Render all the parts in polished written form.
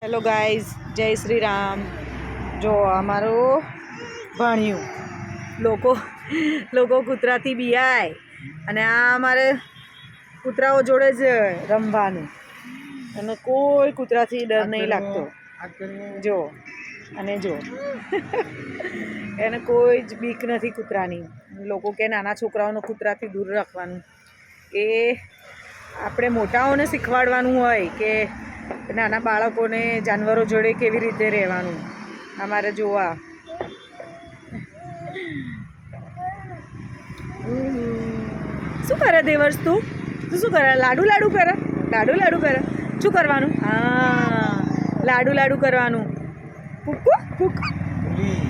Hello guys, જય શ્રી રામ. જો અમારું ભણ્યું લોકો કૂતરાથી બિયાય અને આ અમારે કૂતરાઓ જોડે જ રમવાનું અને કોઈ કૂતરાથી ડર નહીં લાગતો. જો અને જો એને કોઈ જ બીક નથી કૂતરાની. લોકો કે નાના છોકરાઓને કૂતરાથી દૂર રાખવાનું, એ આપણે મોટાઓને શીખવાડવાનું હોય કે નાના બાળકોને જાનવરો જોડે કેવી રીતે રહેવાનું. અમારે જોવા શું કરે દેવર્ષ, તું શું કરે? લાડુ કરે, શું કરવાનું? હા, લાડુ કરવાનું. કુકુ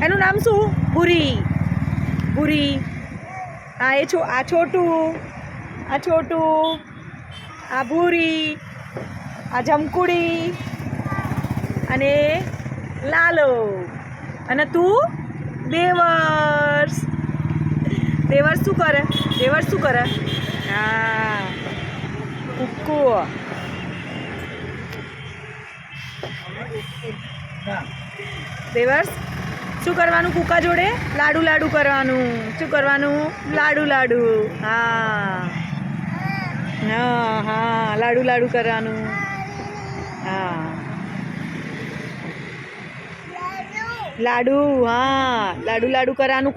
એનું નામ શું? ભૂરી. હા, આ છોટું, આ ભૂરી, આ જમકુડી અને લાલો. અને તું દેવર્ષ શું કરે? હા, કુક્કુ. દેવર્ષ શું કરવાનું? કુકા જોડે લાડુ કરવાનું. શું કરવાનું? લાડુ. હા, લાડુ કરવાનું. હા, લાડુ કરવાનું.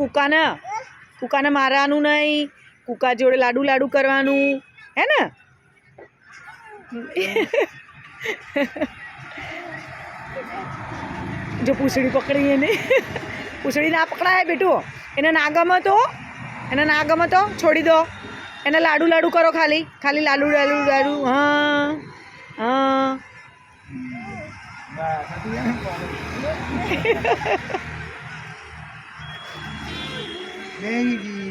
કુકાને મારવાનું નહીં. કુકા જોડે લાડુ કરવાનું, હે ને? જો પૂંછડી પકડી, એને પૂંછડી ના પકડાય બેટું. એને ના ગમે તો છોડી દો. એને લાડુ કરો, ખાલી લાડુ. હા. Baby.